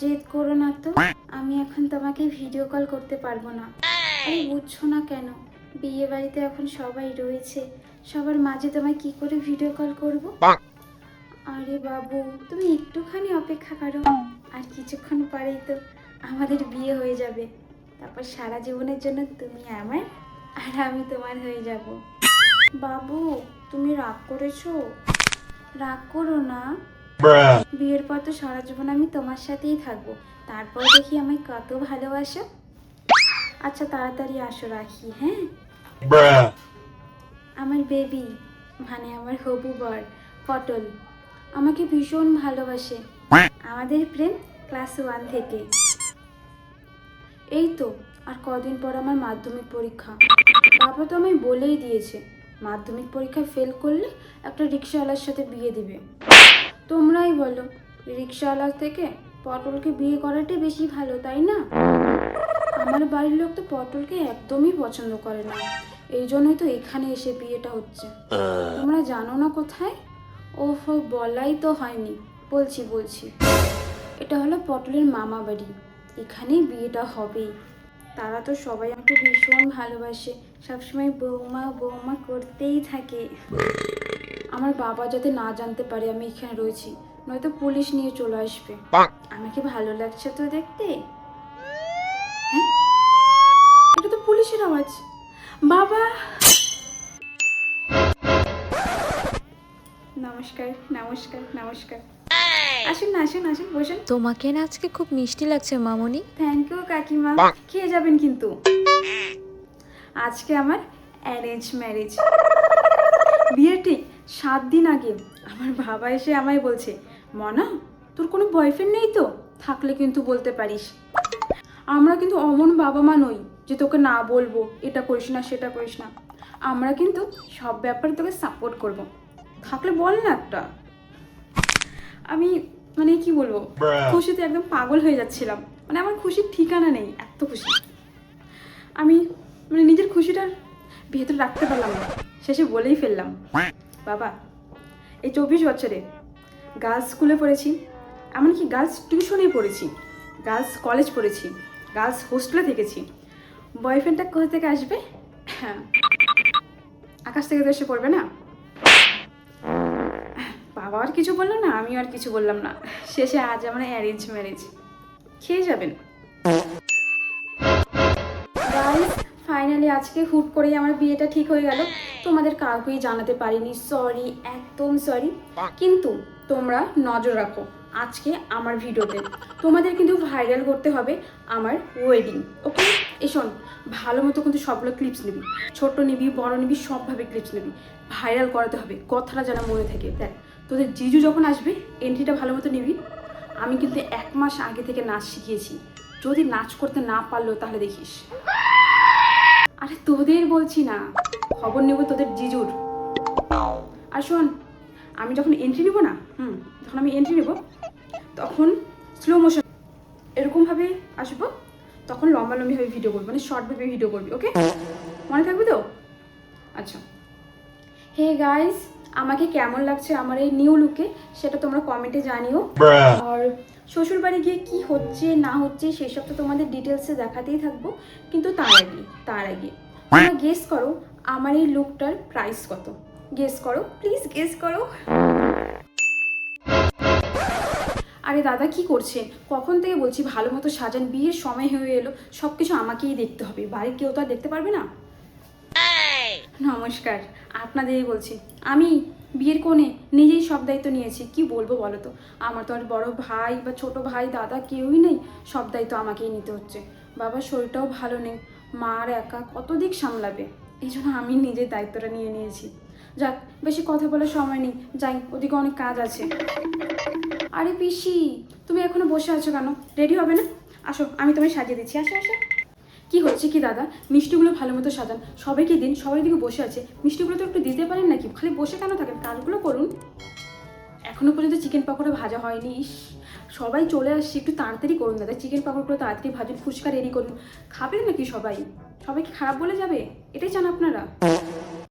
জেদ করো না তো, আমি এখন তোমাকে ভিডিও কল করতে পারবো না। আরে বুঝছো না কেন? বিয়ে বাড়িতে এখন সবাই রয়েছে, সবার মাঝে তোমায় কি করে ভিডিও কল করব? আরে বাবু, তুমি একটুখানি অপেক্ষা করো, আর কিছুক্ষণ পরেই তো আমাদের বিয়ে হয়ে যাবে। তারপর সারা জীবনের জন্য তুমি আমার আর আমি তোমার হয়ে যাব। বাবু, তুমি রাগ করেছো? রাগ করো না। বিয়ের পর তো সারা জীবন আমি তোমার সাথেই থাকবো, তারপর দেখি আমায় কত ভালোবাসো। আচ্ছা তাড়াতাড়ি আসো, রাখি হ্যাঁ। আমার বেবি, মানে আমার হবু বর পটল, আমাকে ভীষণ ভালোবাসে। আমাদের প্রেম ক্লাস 1 থেকে। এই তো আর কদিন পর আমার মাধ্যমিক পরীক্ষা। বাবা তো আমায় বলেই দিয়েছে, মাধ্যমিক পরীক্ষায় ফেল করলে একটা রিক্সাওয়ালার সাথে বিয়ে দিবে। তোমরাই বলো, রিক্সাওয়ালার থেকে পটলকে বিয়ে করাটাই বেশি ভালো, তাই না? আমার বাড়ির লোক তো পটলকে একদমই পছন্দ করে না, এই জন্যই তো এখানে এসে বিয়েটা হচ্ছে। তোমরা জানো না কোথায়? ওহো, বলাই তো হয়নি। বলছি, এটা হলো পটলের মামা বাড়ি, এখানেই বিয়েটা হবে। তারা তো সবাই আমাকে ভীষণ ভালোবাসে, সবসময় বৌমা বৌমা করতেই থাকে। আমার বাবা যাতে না জানতে পারে আমি এখানে রয়েছি, নয়তো পুলিশ নিয়ে চলে আসবে। আমাকে ভালো লাগছে তো দেখতে। হ্যাঁ, এটা তো পুলিশের আওয়াজ। বাবা, নমস্কার নমস্কার নমস্কার। আসুন না, আসুন আসুন, বসুন। তোমাকে না আজকে খুব মিষ্টি লাগছে মামনি। থ্যাংক ইউ কাকিমা, খেয়ে যাবেন কিন্তু। আজকে আমার অ্যারেঞ্জ ম্যারেজ। বিয়ের ঠিক 7 দিন আগে আমার বাবা এসে আমায় বলছে, মনা তোর কোনো বয়ফ্রেন্ড নেই তো? থাকলে কিন্তু বলতে পারিস। আমরা কিন্তু অমন বাবা মা নই যে তোকে না বলবো, এটা করিস না সেটা করিস না। আমরা কিন্তু সব ব্যাপারে তোকে সাপোর্ট করব, থাকলে বল না একটা। আমি মানে কি বলবো, খুশিতে একদম পাগল হয়ে যাচ্ছিলাম। মানে আমার খুশির ঠিকানা নেই, এত খুশি। আমি মানে নিজের খুশিটার ভেতরে রাখতে পারলাম না, শেষে বলেই ফেললাম, বাবা এই 24 বছরে গার্লস স্কুলে পড়েছি, এমনকি গার্লস টিউশনে পড়েছি, গার্লস কলেজ পড়েছি, গার্লস হোস্টেলে থেকেছি। বয়ফ্রেন্ডটা কোথা থেকে আসবে? হ্যাঁ, আকাশ থেকে তো এসে পড়বে না। বাবা আর কিছু বললো না, আমিও আর কিছু বললাম না। শেষে আজ আমার অ্যারেঞ্জ ম্যারেজ। খেয়ে যাবেন। গাইস, ফাইনালি আজকে হুট করেই আমার বিয়েটা ঠিক হয়ে গেল। তোমাদের কাউকেই জানাতে পারিনি, সরি, একদম সরি। কিন্তু তোমরা নজর রাখো আজকে আমার ভিডিওতে, তোমাদের কিন্তু ভাইরাল করতে হবে আমার ওয়েডিং, ওকে? শোন, ভালো মতো কিন্তু সবগুলো ক্লিপস নিবি, ছোট নিবি বড় নিবি, সবভাবে ক্লিপস নিবি, ভাইরাল করাতে হবে, কথাটা যেন মনে থাকে। দেখ, তোদের জিজু যখন আসবে এন্ট্রিটা ভালো মতো নিবি। আমি কিন্তু 1 মাস আগে থেকে নাচ শিখিয়েছি, যদি নাচ করতে না পারলো তাহলে দেখিস। আরে তোদের বলছি না, খবর নেব তোদের জিজুর। আর শোন, আমি যখন এন্ট্রি নেবো না, যখন আমি এন্ট্রি নেব তখন স্লো মোশন এরকমভাবে আসবো, তখন লম্বালম্বিভাবে ভিডিও করবি, মানে শর্টভাবে ভিডিও করবি, ওকে? মনে থাকবে তো? আচ্ছা। হে গাইস, আমাকে কেমন লাগছে আমার এই নিউ লুকে সেটা তোমরা কমেন্টে জানিও। আর শ্বশুরবাড়ি গিয়ে কি হচ্ছে না হচ্ছে সেসব তো তোমাদের ডিটেলসে দেখাতেই থাকবো, কিন্তু তার আগে তোমরা গেস করো আমার এই লুকটার প্রাইস কত। গেস করো, প্লিজ গেস করো। আরে দাদা কি করছেন? কখন থেকে বলছি ভালো মতো সাজান, বিয়ের সময় হয়ে এলো, সব কিছু আমাকেই দেখতে হবে, বাড়ির কেউ তো আর দেখতে পারবে না। নমস্কার, আপনাদেরই বলছি। আমি বিয়ের কোণে নিজেই সব দায়িত্ব নিয়েছি, কি বলবো বলো তো? আমার তো আর বড় ভাই বা ছোট ভাই দাদা কেউই নেই, সব দায়িত্ব আমাকেই নিতে হচ্ছে। বাবার শরীরটাও ভালো নেই, মার একা কত দিক সামলাবে, এই জন্য আমি নিজের দায়িত্বটা নিয়ে নিয়েছি। যাক, বেশি কথা বলার সময় নেই, যাই, ওদিকে অনেক কাজ আছে। আরে পিসি, তুমি এখনো বসে আছো কেন? রেডি হবে না? আসো, আমি তোমায় সাজিয়ে দিচ্ছি, আসো আসো। কি হচ্ছে কি দাদা, মিষ্টিগুলো ভালো মতো সাজান, সবাইকে দিন, সবাই দিকে বসে আছে, মিষ্টিগুলো তো একটু দিতে পারেন নাকি? খালি বসে কেন থাকেন, কাজগুলো করুন। এখনো পর্যন্ত চিকেন পকোড়া ভাজা হয়নি, ইস, সবাই চলে আসছে, একটু তাড়াতাড়ি করুন দাদা, চিকেন পকোড়াগুলো তাড়াতাড়ি ভাজুন, ফুচকা রেডি করুন। খাবেন নাকি সবাই? সবাইকে খারাপ বলে যাবে, এটাই চান আপনারা?